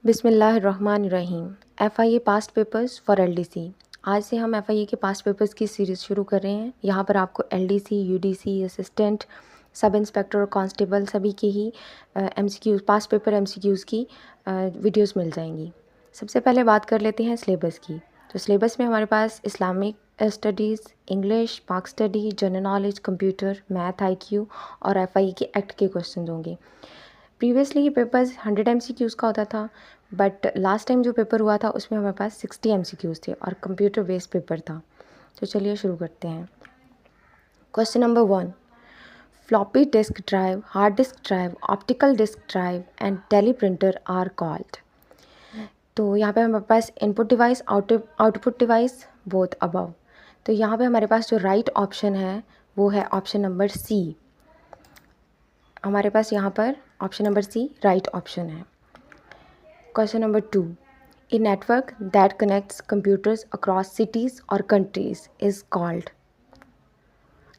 बिस्मिल्लाहिर्रहमानिर्रहीम। FIA past papers for LDC। आज से हम FIA के पास्ट पेपर्स की सीरीज़ शुरू कर रहे हैं। यहाँ पर आपको LDC, UDC, assistant, sub inspector और कांस्टेबल सभी के ही MCQs, पास्ट पेपर MCQs की वीडियोस मिल जाएंगी। सबसे पहले बात कर लेते हैं सिलेबस की। तो सिलेबस में हमारे पास इस्लामिक स्टडीज़, इंग्लिश, पाक study, general knowledge, computer, math, IQ और FIA के एक्ट के क्वेश्चन होंगे। प्रीवियसली ये पेपर्स 100 MCQs का होता था, बट लास्ट टाइम जो पेपर हुआ था उसमें हमारे पास 60 MCQs थे और कंप्यूटर बेस्ड पेपर था। तो चलिए शुरू करते हैं। Question number 1, floppy disk drive, hard disk drive, optical disk drive and teleprinter are called. तो यहाँ पे हमारे पास input device, output device, both above. तो यहाँ पे हमारे पास जो राइट ऑप्शन है वो है ऑप्शन नंबर सी। हमारे पास यहाँ पर option number C right option है। Question number 2, a network that connects computers across cities और कंट्रीज इज़ कॉल्ड।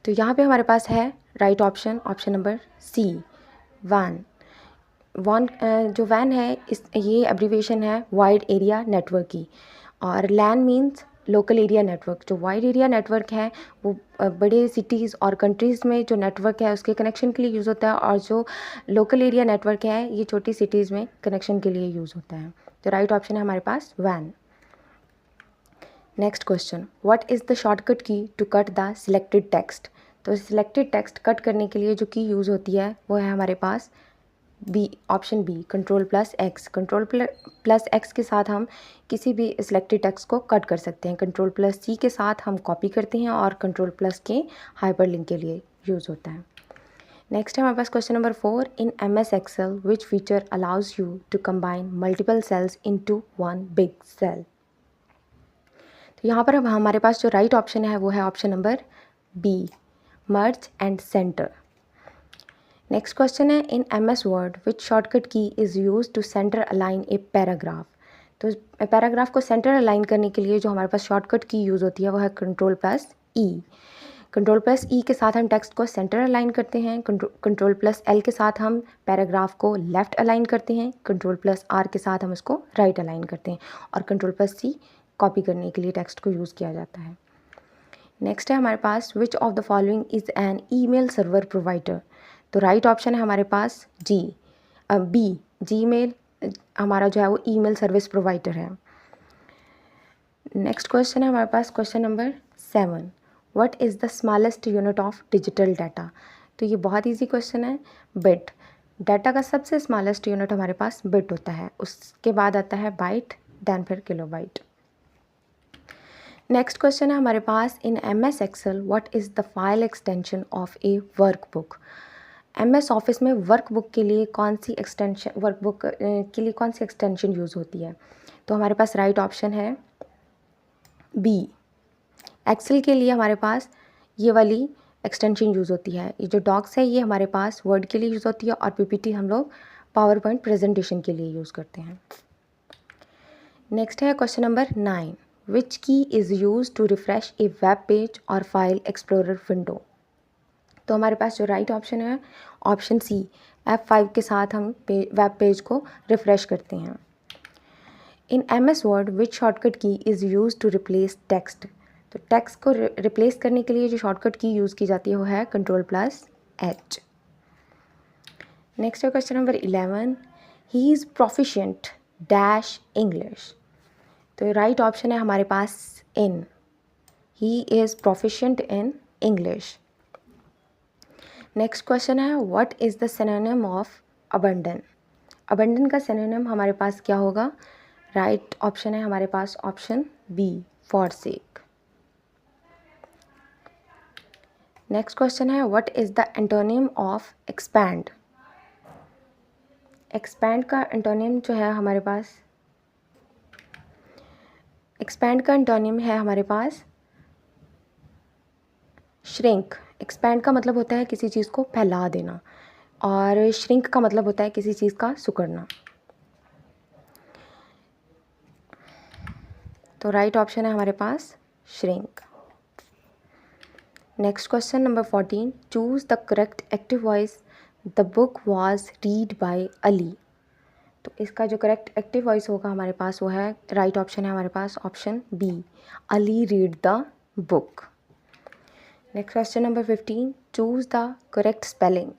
तो यहाँ पे हमारे पास है right option, option number C, वैन। जो वैन है ये एब्रीविएशन है वाइड एरिया नेटवर्क की, और LAN means local area network. जो वाइड एरिया नेटवर्क है वो बड़े सिटीज़ और कंट्रीज़ में जो नेटवर्क है उसके कनेक्शन के लिए यूज़ होता है, और जो लोकल एरिया नेटवर्क है ये छोटी सिटीज़ में कनेक्शन के लिए यूज़ होता है। तो राइट ऑप्शन है हमारे पास वैन। Next question, what is the shortcut key to cut the selected text. तो सिलेक्टेड टेक्स्ट कट करने के लिए जो की यूज़ होती है वो है हमारे पास B, option B, Ctrl+X। Ctrl+X के साथ हम किसी भी सिलेक्टेड टेक्स्ट को कट कर सकते हैं। Ctrl+C के साथ हम कॉपी करते हैं और Ctrl+ के हाइपरलिंक के लिए यूज़ होता है। नेक्स्ट है हमारे पास question number 4, in MS Excel which feature allows you to combine multiple cells into one big cell. तो यहाँ पर अब हमारे पास जो राइट ऑप्शन है वो है option number B, merge and center. Next question है, in MS Word which shortcut key is use to center align a paragraph. तो पैराग्राफ को सेंटर अलाइन करने के लिए जो हमारे पास शॉर्टकट की यूज़ होती है वो है Ctrl+E। Ctrl+E के साथ हम टेक्स्ट को सेंटर अलाइन करते हैं। Ctrl+L के साथ हम पैराग्राफ को लेफ़्ट अलाइन करते हैं। Ctrl+R के साथ हम इसको राइट अलाइन करते हैं, और Ctrl+C कॉपी करने के लिए टेक्स्ट को यूज़ किया जाता है। नेक्स्ट है हमारे पास, which of the following is an email server provider. तो राइट ऑप्शन है हमारे पास बी, जीमेल हमारा जो है वो ईमेल सर्विस प्रोवाइडर है। नेक्स्ट क्वेश्चन है हमारे पास question number 7, what is the smallest unit of digital data. तो ये बहुत इजी क्वेश्चन है। बिट, डाटा का सबसे स्मॉलेस्ट यूनिट हमारे पास बिट होता है, उसके बाद आता है बाइट, दैन फिर किलोबाइट। नेक्स्ट क्वेश्चन है हमारे पास, इन MS Excel what is the file extension of A workbook. MS office में वर्कबुक के लिए कौन सी एक्सटेंशन यूज़ होती है। तो हमारे पास राइट ऑप्शन है बी, एक्सेल के लिए हमारे पास ये वाली एक्सटेंशन यूज़ होती है। ये जो डॉक्स है ये हमारे पास वर्ड के लिए यूज़ होती है, और PPT हम लोग पावर पॉइंट प्रेजेंटेशन के लिए यूज़ करते हैं। नेक्स्ट है question number 9, which key is use to refresh a web page और फाइल एक्सप्लोरर विंडो। तो हमारे पास जो राइट ऑप्शन है ऑप्शन सी, F5 के साथ हम वेब पेज को रिफ़्रेश करते हैं। In MS Word which shortcut key is use to replace text. तो टेक्स्ट को रिप्लेस करने के लिए जो शॉर्टकट की यूज़ की जाती है वो है Ctrl+H। नेक्स्ट है question number 11, he is proficient dash English. तो राइट ऑप्शन है हमारे पास in, he is proficient in English. Next question है, what is the synonym of abandon. Abandon का सिनोनिम हमारे पास क्या होगा। राइट ऑप्शन है हमारे पास option B, forsake. Next question है, what is the antonym of expand. Expand का एंटोनिम जो है हमारे पास, एक्सपैंड का एंटोनिम है हमारे पास श्रिंक। एक्सपैंड का मतलब होता है किसी चीज़ को फैला देना, और श्रिंक का मतलब होता है किसी चीज़ का सिकुड़ना। तो राइट ऑप्शन है हमारे पास shrink. Next question number 14, choose the correct active voice, the book was read by Ali. तो इसका जो करेक्ट एक्टिव वॉइस होगा हमारे पास वो है, राइट ऑप्शन है हमारे पास option B, Ali read the book. Next question number 15, choose the correct spelling.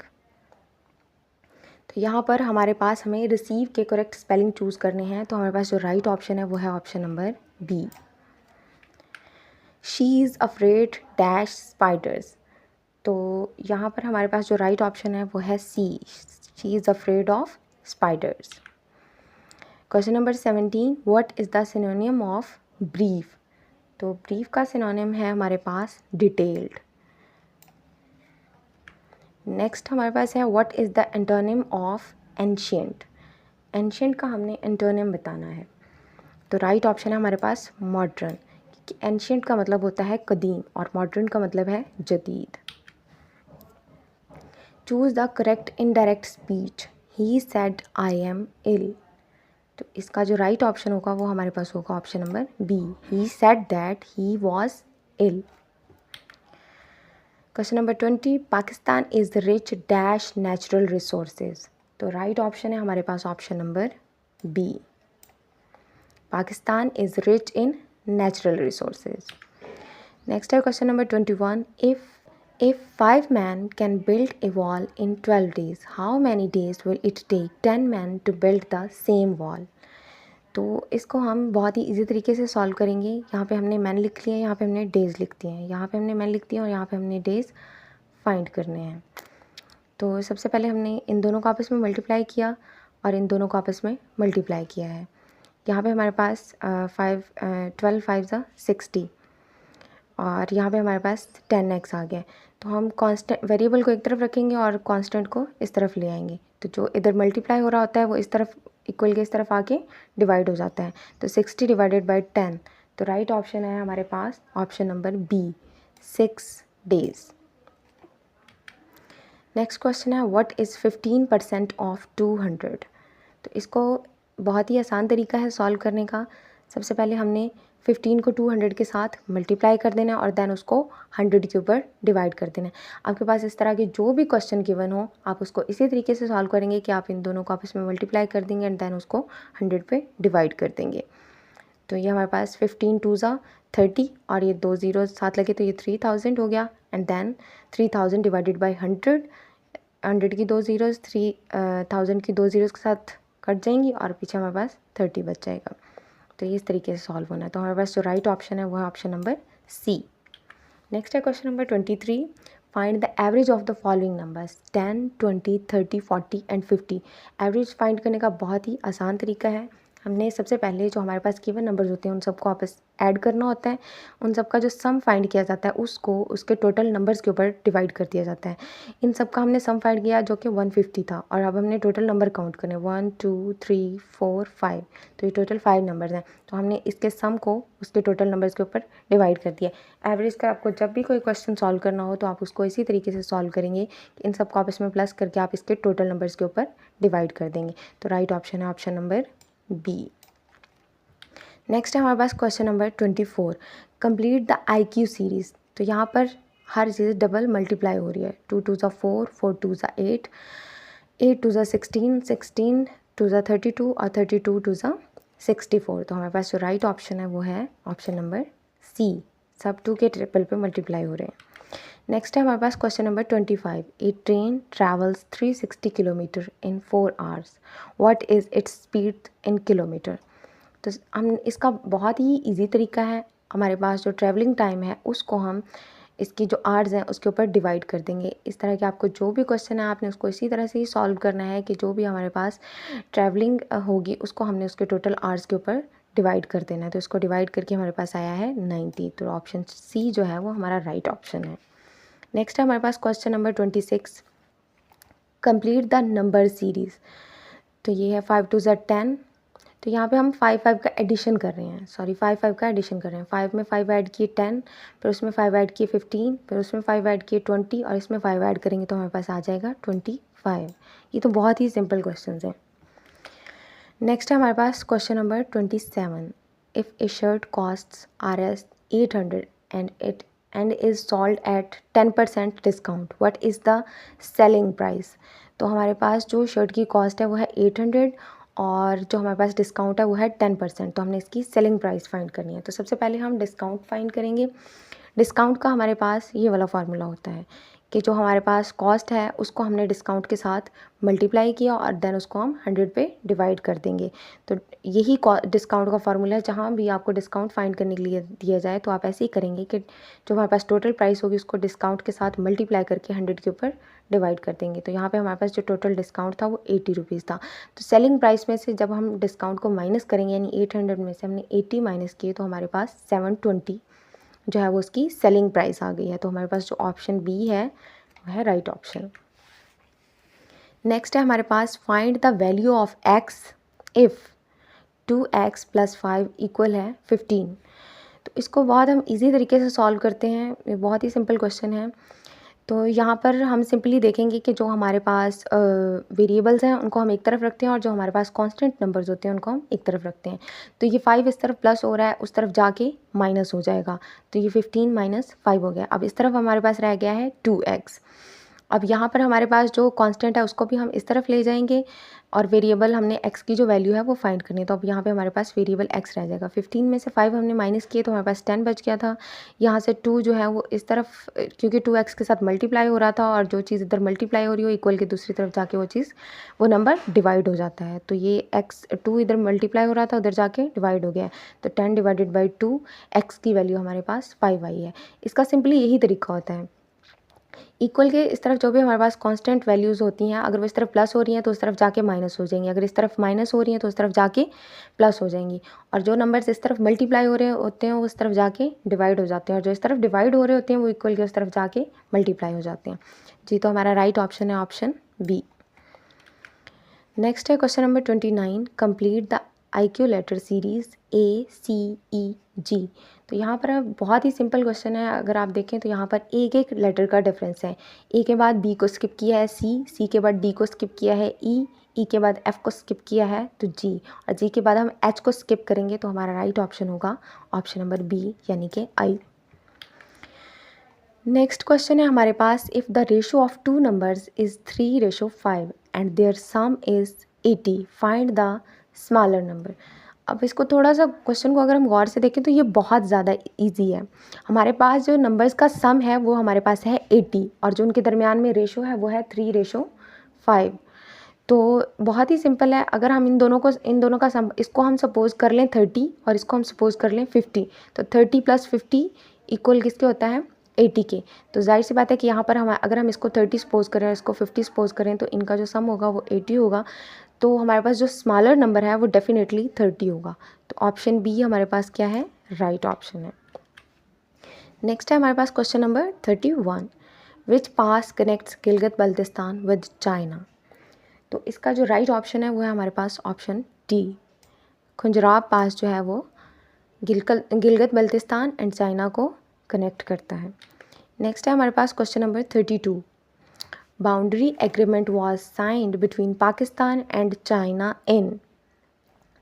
तो यहाँ पर हमारे पास हमें रिसीव के करेक्ट स्पेलिंग चूज़ करने हैं, तो हमारे पास जो राइट ऑप्शन है वो है option number B, she is afraid dash spiders. तो यहाँ पर हमारे पास जो राइट ऑप्शन है वो है C, she is afraid of spiders. Question number 17, what is the synonym of brief. तो ब्रीफ का सिनोनिम है हमारे पास डिटेल्ड। नेक्स्ट हमारे पास है what is the antonym of ancient. Ancient का हमने एंटोनिम बताना है, तो राइट ऑप्शन है हमारे पास मॉडर्न, क्योंकि एंशियंट का मतलब होता है कदीम और मॉडर्न का मतलब है जदीद। Choose the correct indirect speech, he said I am ill. तो इसका जो राइट ऑप्शन होगा वो हमारे पास होगा option number B, he said that he was ill. Question number 20, Pakistan is rich dash natural resources. तो राइट ऑप्शन है हमारे पास option number B, Pakistan is rich in natural resources. Next है question number 21, if 5 men can build a wall in 12 days, how many days will it take 10 men to build the same wall। तो इसको हम बहुत ही easy तरीके से solve करेंगे। यहाँ पे हमने मैन लिख लिया है, यहाँ पे हमने डेज़ लिख दिए हैं, यहाँ पे हमने मैन लिख दिया और यहाँ पे हमने डेज़ फाइंड करने हैं। तो सबसे पहले हमने इन दोनों को आपस में मल्टीप्लाई किया और इन दोनों को आपस में मल्टीप्लाई किया है। यहाँ पे हमारे पास 12 5 60 और यहाँ पे हमारे पास 10x आ गया। तो हम कांस्टेंट वेरिएबल को एक तरफ रखेंगे और कांस्टेंट को इस तरफ ले आएंगे, तो जो इधर मल्टीप्लाई हो रहा होता है वो इस तरफ इक्वल के इस तरफ आके डिवाइड हो जाता है। तो 60 डिवाइडेड बाई 10, तो राइट ऑप्शन है हमारे पास option number B, 6 days। Next question है व्हाट इज़ 15% ऑफ 200। तो इसको बहुत ही आसान तरीका है सॉल्व करने का। सबसे पहले हमने 15 को 200 के साथ मल्टीप्लाई कर देना है और देन उसको 100 के ऊपर डिवाइड कर देना है। आपके पास इस तरह के जो भी क्वेश्चन गिवन हो आप उसको इसी तरीके से सॉल्व करेंगे कि आप इन दोनों को आपस में मल्टीप्लाई कर देंगे एंड देन उसको 100 पे डिवाइड कर देंगे। तो ये हमारे पास 15 2 30 और ये 2 0 साथ लगे तो ये 3000 हो गया एंड देन 3000 डिवाइडेड बाई 100, 100 की 2 ज़ीरोज़ 3000 की 2 ज़ीरोज़ के साथ कट जाएंगी और पीछे हमारे पास 30 बच जाएगा। तो ये इस तरीके से सॉल्व होना है। तो हमारे पास जो राइट ऑप्शन है वो है ऑप्शन नंबर सी। नेक्स्ट है question number 23, find the average of the following numbers 10 20 30 40 and 50। Average find करने का बहुत ही आसान तरीका है। हमने सबसे पहले जो हमारे पास गिवन नंबर्स होते हैं उन सबको आपस ऐड करना होता है, उन सब का जो सम फाइंड किया जाता है उसको उसके टोटल नंबर्स के ऊपर डिवाइड कर दिया जाता है। इन सब का हमने सम फाइंड किया जो कि 150 था और अब हमने टोटल नंबर काउंट करने 1 2 3 4 5, तो ये टोटल 5 नंबर्स हैं। तो हमने इसके सम को उसके टोटल नंबर्स के ऊपर डिवाइड कर दिया। एवरेज का आपको जब भी कोई क्वेश्चन सॉल्व करना हो तो आप उसको इसी तरीके से सॉल्व करेंगे कि इन सब को आपस में प्लस करके आप इसके टोटल नंबर्स के ऊपर डिवाइड कर देंगे। तो राइट ऑप्शन है ऑप्शन नंबर बी। नेक्स्ट है हमारे पास question number 24, complete the IQ series. तो यहाँ पर हर चीज़ डबल मल्टीप्लाई हो रही है। 2 2 4 4 2 8 8 2 16 16 2 32 और 32 2 64। तो हमारे पास जो राइट ऑप्शन है वो है ऑप्शन नंबर सी, सब 2 के ट्रिपल पे मल्टीप्लाई हो रहे हैं। नेक्स्ट है हमारे पास question number 25, a train travels 360 kilometres in 4 hours, what is its speed in kilometre. तो हम इसका बहुत ही इजी तरीका है, हमारे पास जो ट्रैवलिंग टाइम है उसको हम इसकी जो आवर्स हैं उसके ऊपर डिवाइड कर देंगे। इस तरह के आपको जो भी क्वेश्चन है आपने उसको इसी तरह से ही सॉल्व करना है कि जो भी हमारे पास ट्रैवलिंग होगी उसको हमने उसके टोटल आवर्स के ऊपर डिवाइड कर देना है। तो इसको डिवाइड करके हमारे पास आया है 90, तो ऑप्शन सी जो है वो हमारा राइट ऑप्शन है। नेक्स्ट है हमारे पास question number 26, complete the number series. तो ये है 5 2 10। तो यहाँ पे हम 5 5 का एडिशन कर रहे हैं, 5 5 का एडिशन कर रहे हैं। 5 में 5 ऐड किए 10, फिर उसमें 5 ऐड किए 15, फिर उसमें 5 ऐड किए 20 और इसमें 5 ऐड करेंगे तो हमारे पास आ जाएगा 25। ये तो बहुत ही सिंपल क्वेश्चन है। नेक्स्ट है हमारे पास question number 27, if a shirt costs Rs 800 and is sold at 10% discount, what is the selling price. तो हमारे पास जो शर्ट की कॉस्ट है वो है 800 और जो हमारे पास डिस्काउंट है वो है 10%। तो हमने इसकी सेलिंग प्राइस फाइंड करनी है। तो सबसे पहले हम डिस्काउंट फाइंड करेंगे। डिस्काउंट का हमारे पास ये वाला फार्मूला होता है कि जो हमारे पास कॉस्ट है उसको हमने डिस्काउंट के साथ मल्टीप्लाई किया और देन उसको हम 100 पे डिवाइड कर देंगे। तो यही डिस्काउंट का फार्मूला है। जहाँ भी आपको डिस्काउंट फाइंड करने के लिए दिया जाए तो आप ऐसे ही करेंगे कि जो हमारे पास टोटल प्राइस होगी उसको डिस्काउंट के साथ मल्टीप्लाई करके 100 के ऊपर डिवाइड कर देंगे। तो यहाँ पे हमारे पास जो टोटल डिस्काउंट था वो 80 रुपीज़ था। तो सेलिंग प्राइस में से जब हम डिस्काउंट को माइनस करेंगे, यानी 800 में से हमने 80 माइनस किए, तो हमारे पास 720 जो है वो उसकी सेलिंग प्राइस आ गई है। तो हमारे पास जो ऑप्शन बी है वो है राइट ऑप्शन। नेक्स्ट है हमारे पास find the value of x if 2x + 5 equal है 15। तो इसको बहुत हम इजी तरीके से सॉल्व करते हैं। ये बहुत ही सिंपल क्वेश्चन है। तो यहाँ पर हम सिंपली देखेंगे कि जो हमारे पास वेरिएबल्स हैं उनको हम एक तरफ रखते हैं और जो हमारे पास कांस्टेंट नंबर्स होते हैं उनको हम एक तरफ रखते हैं। तो ये 5 इस तरफ प्लस हो रहा है, उस तरफ जाके माइनस हो जाएगा। तो ये 15 माइनस 5 हो गया। अब इस तरफ हमारे पास रह गया है 2x। अब यहाँ पर हमारे पास जो कांस्टेंट है उसको भी हम इस तरफ ले जाएंगे और वेरिएबल हमने x की जो वैल्यू है वो फाइंड करनी है। तो अब यहाँ पे हमारे पास वेरिएबल x रह जाएगा। 15 में से 5 हमने माइनस किए तो हमारे पास 10 बच गया था। यहाँ से 2 जो है वो इस तरफ, क्योंकि 2x के साथ मल्टीप्लाई हो रहा था और जो चीज़ इधर मल्टीप्लाई हो रही हो इक्वल के दूसरी तरफ जाके वो नंबर डिवाइड हो जाता है। तो ये 2 इधर मल्टीप्लाई हो रहा था, उधर जाके डिवाइड हो गया है। तो 10 डिवाइडेड बाई 2 x की वैल्यू हमारे पास 5 आई है। इसका सिंपली यही तरीका होता है। इक्वल के इस तरफ जो भी हमारे पास कांस्टेंट वैल्यूज़ होती हैं, अगर वो इस तरफ प्लस हो रही हैं तो उस तरफ जाके माइनस हो जाएंगी, अगर इस तरफ माइनस हो रही हैं तो उस तरफ जाके प्लस हो जाएंगी, और जो नंबर्स इस तरफ मल्टीप्लाई हो रहे होते हैं वो उस तरफ जाके डिवाइड हो जाते हैं, और जो इस तरफ डिवाइड हो रहे होते हैं वो इक्वल के उस तरफ जाके मल्टीप्लाई हो जाते हैं। जी, तो हमारा राइट ऑप्शन है ऑप्शन बी। नेक्स्ट है question number 29, complete the IQ letter series ACEG। तो यहाँ पर बहुत ही सिंपल क्वेश्चन है। अगर आप देखें तो यहाँ पर एक एक लेटर का डिफरेंस है। ए के बाद बी को स्किप किया है सी के बाद डी को स्किप किया है ई के बाद एफ को स्किप किया है तो जी, और जी के बाद हम एच को स्किप करेंगे। तो हमारा राइट ऑप्शन होगा ऑप्शन नंबर बी, यानी कि आई। नेक्स्ट क्वेश्चन है हमारे पास, if the ratio of two numbers is 3:5 and their sum is 80, find the smaller number. अब इसको थोड़ा सा क्वेश्चन को अगर हम गौर से देखें तो ये बहुत ज़्यादा इजी है। हमारे पास जो नंबर्स का सम है वो हमारे पास है 80 और जो उनके दरमियान में रेशो है वो है 3:5। तो बहुत ही सिंपल है। अगर हम इन दोनों का सम, इसको हम सपोज कर लें 30 और इसको हम सपोज कर लें 50, तो 30 + 50 इक्वल किसके होता है 80 के। तो जाहिर सी बात है कि यहाँ पर हम अगर हम इसको 30 सपोज करें और इसको 50 सपोज करें तो इनका जो सम होगा वो 80 होगा। तो हमारे पास जो स्मॉलर नंबर है वो डेफिनेटली 30 होगा। तो ऑप्शन बी हमारे पास क्या है, राइट ऑप्शन है। नेक्स्ट है हमारे पास question number 31, which pass connects Gilgit Baltistan with China. तो इसका जो राइट ऑप्शन है वो है हमारे पास ऑप्शन डी, खुंजराब पास जो है वो गिलगित बल्तिस्तान एंड चाइना को कनेक्ट करता है। नेक्स्ट है हमारे पास question number 32, boundary agreement was signed between Pakistan and China in.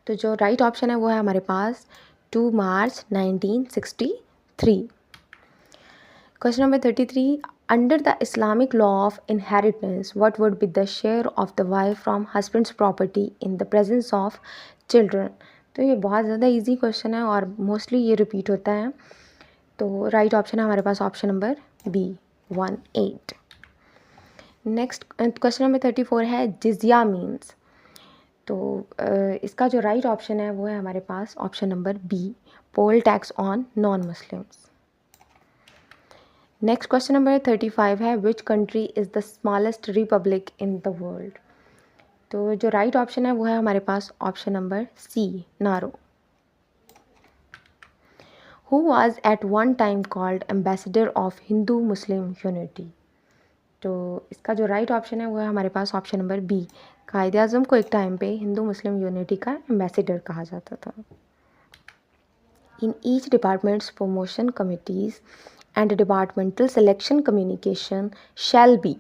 तो जो राइट ऑप्शन है वो है हमारे पास 2 March 1963। Question number 33, under the Islamic law of inheritance what would be the share of the wife from husband's property in the presence of children. तो ये बहुत ज़्यादा इजी क्वेश्चन है और मोस्टली ये रिपीट होता है। तो राइट ऑप्शन है हमारे पास option number B 18। Next question number 34 है, जिजिया मीन्स। तो इसका जो राइट ऑप्शन है वो है हमारे पास option number B, poll tax on non Muslims. Next question number 35 है, which country is the smallest republic in the world. तो जो राइट ऑप्शन है वो है हमारे पास option number C, Nauru. Who was at one time called ambassador of Hindu Muslim Unity। तो इसका जो राइट ऑप्शन है वो है हमारे पास ऑप्शन नंबर बी, कायदे आज़म को एक टाइम पे हिंदू मुस्लिम यूनिटी का एम्बेसडर कहा जाता था। In each departments promotion committees and departmental selection communication shall be.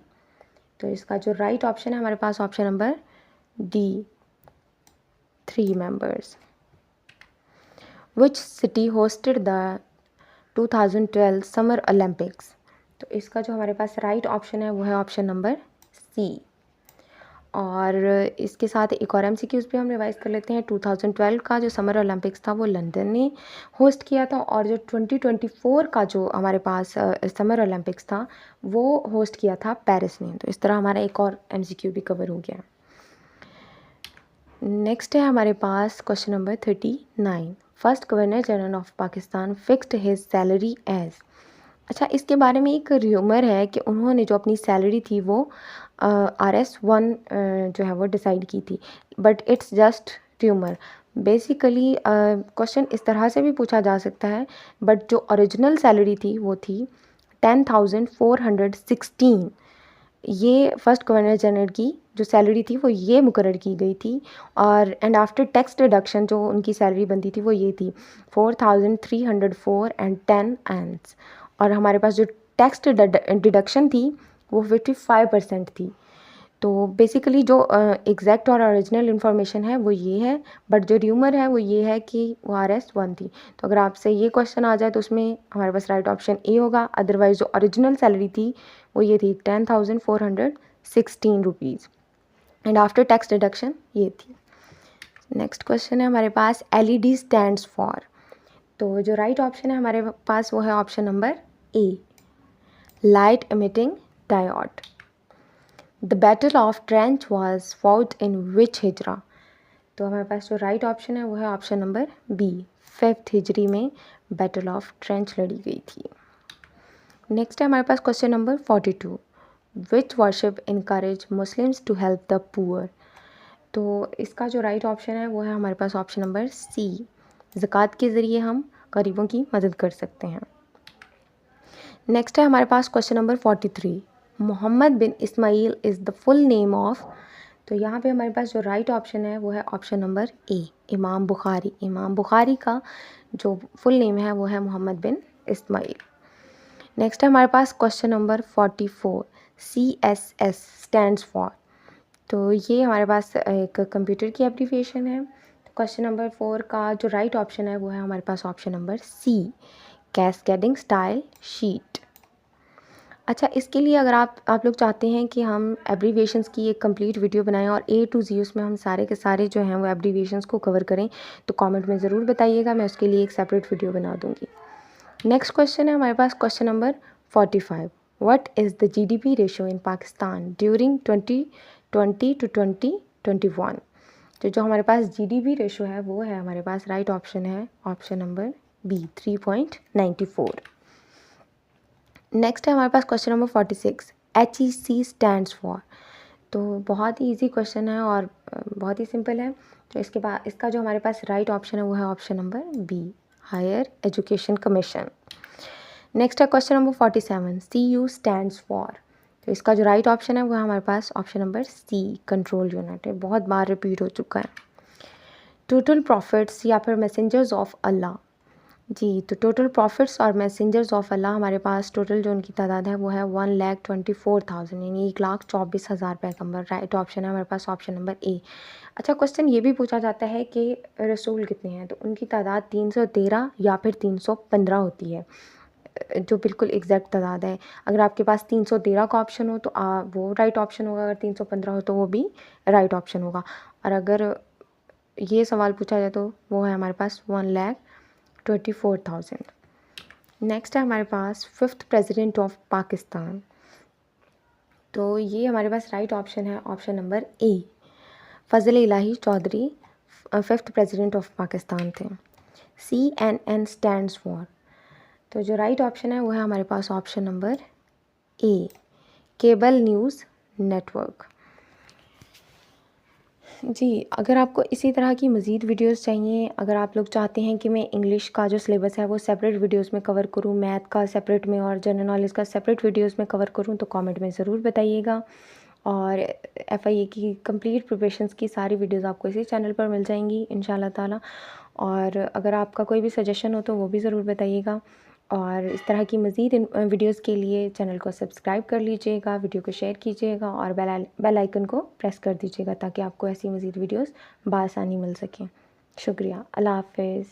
तो इसका जो राइट ऑप्शन है हमारे पास option number D, 3 members। Which city hosted the 2012 Summer Olympics। तो इसका जो हमारे पास राइट ऑप्शन है वो है ऑप्शन नंबर सी, और इसके साथ एक और एमसीक्यूज़ भी हम रिवाइज़ कर लेते हैं। 2012 का जो समर ओलंपिक्स था वो लंदन ने होस्ट किया था, और जो 2024 का जो हमारे पास समर ओलंपिक्स था वो होस्ट किया था पेरिस ने। तो इस तरह हमारा एक और एमसीक्यू भी कवर हो गया। नेक्स्ट है हमारे पास question number 39। First governor general of Pakistan fixed his salary as. अच्छा, इसके बारे में एक र्यूमर है कि उन्होंने जो अपनी सैलरी थी वो RS1 जो है वो डिसाइड की थी, but it's just rumour. Basically question इस तरह से भी पूछा जा सकता है, बट जो ओरिजिनल सैलरी थी वो थी 10,416। ये फर्स्ट गवर्नर जनरल की जो सैलरी थी वो ये मुकर्रर की गई थी, और एंड आफ्टर टैक्स डिडक्शन जो उनकी सैलरी बनती थी वो ये थी 4,304 एंड 10 एंड्स। और हमारे पास जो टैक्स डिडक्शन थी वो 55% थी। तो बेसिकली जो एग्जैक्ट और ओरिजिनल इन्फॉर्मेशन है वो ये है, बट जो र्यूमर है वो ये है कि वो RS1 थी। तो अगर आपसे ये क्वेश्चन आ जाए तो उसमें हमारे पास राइट ऑप्शन ए होगा। अदरवाइज जो ओरिजिनल सैलरी थी वो ये थी 10,416 rupees, and after tax deduction ये थी। नेक्स्ट क्वेश्चन है हमारे पास LED स्टैंड्स फॉर। तो जो राइट ऑप्शन है हमारे पास वो है option number A, light emitting diode. The battle of trench was fought in which हिजरा। तो हमारे पास जो राइट ऑप्शन है वो है ऑप्शन नंबर बी, 5th हिजरी में बैटल ऑफ ट्रेंच लड़ी गई थी। नेक्स्ट है हमारे पास question number 42। Which worship encourage Muslims to help the poor. तो इसका जो राइट ऑप्शन है वो है हमारे पास ऑप्शन नंबर सी, ज़कात के ज़रिए हम गरीबों की मदद कर सकते हैं। नेक्स्ट है हमारे पास question number 43। Mohammad bin Ismail is the full name of. तो यहाँ पे हमारे पास जो राइट ऑप्शन है वो है ऑप्शन नंबर ए, इमाम बुखारी। इमाम बुखारी का जो फुल नेम है वो है मोहम्मद बिन इस्माइल। नेक्स्ट है हमारे पास question number 44। CSS stands for. तो ये हमारे पास एक कंप्यूटर की एब्रीविएशन है। तो क्वेश्चन नंबर 4 का जो राइट ऑप्शन है वो है हमारे पास option number C, cascading style sheet. अच्छा, इसके लिए अगर आप लोग चाहते हैं कि हम एब्रीविएशंस की एक कंप्लीट वीडियो बनाएं और A to Z उसमें हम सारे के सारे जो हैं वो एब्रीविएशंस को कवर करें, तो कमेंट में ज़रूर बताइएगा, मैं उसके लिए एक सेपरेट वीडियो बना दूँगी। नेक्स्ट क्वेश्चन है हमारे पास question number 45। What is the GDP ratio in Pakistan during 2020 to 2021। तो जो हमारे पास GDP रेशियो है वो है हमारे पास राइट ऑप्शन है ऑप्शन नंबर बी, 3.94। नेक्स्ट है हमारे पास question number 46। HEC stands for. तो बहुत ही इजी क्वेश्चन है और बहुत ही सिंपल है। तो इसके बाद इसका जो हमारे पास राइट ऑप्शन है वो है option number B, higher education commission. Next है question number 47। CU stands for. तो इसका जो राइट ऑप्शन है वो है हमारे पास option number C, control unit. है, बहुत बार रिपीट हो चुका है। टोटल प्रॉफिट्स या फिर मैसेंजर्स ऑफ अल्लाह। जी, तो टोटल प्रॉफिट्स और मैसेंजर्स ऑफ अल्लाह हमारे पास टोटल जो उनकी तादाद है वो है 1,24,000, यानी 1,24,000 पैगम्बर। राइट ऑप्शन है हमारे पास ऑप्शन नंबर ए। अच्छा, क्वेश्चन ये भी पूछा जाता है कि रसूल कितने हैं, तो उनकी तादाद 313 या फिर 315 होती है, जो बिल्कुल एग्जैक्ट तादाद है। अगर आपके पास 313 का ऑप्शन हो तो वो राइट ऑप्शन होगा, अगर 315 हो तो वो भी राइट ऑप्शन होगा। और अगर ये सवाल पूछा जाए तो वो है हमारे पास 1,24,000। नेक्स्ट है हमारे पास 5th प्रेसिडेंट ऑफ पाकिस्तान। तो ये हमारे पास राइट ऑप्शन है option number A, Fazal Elahi Chaudhry 5th president of Pakistan थे। CNN stands for. तो जो राइट ऑप्शन है वो है हमारे पास option number A, cable news network. जी, अगर आपको इसी तरह की मज़ीद वीडियोस चाहिए, अगर आप लोग चाहते हैं कि मैं इंग्लिश का जो सिलेबस है वो सेपरेट वीडियोस में कवर करूं, मैथ का सेपरेट में और जनरल नॉलेज का सेपरेट वीडियोस में कवर करूं, तो कमेंट में ज़रूर बताइएगा। और FIA की कंप्लीट प्रिपरेशंस की सारी वीडियोस आपको इसी चैनल पर मिल जाएंगी इंशाल्लाह ताला। और अगर आपका कोई भी सजेशन हो तो वो भी ज़रूर बताइएगा। और इस तरह की मज़ीद वीडियोज़ के लिए चैनल को सब्सक्राइब कर लीजिएगा, वीडियो को शेयर कीजिएगा और बेल आइकन को प्रेस कर दीजिएगा ताकि आपको ऐसी मज़ीद वीडियोज़ बआसानी मिल सकें। शुक्रिया, अल्लाह हाफ़िज़।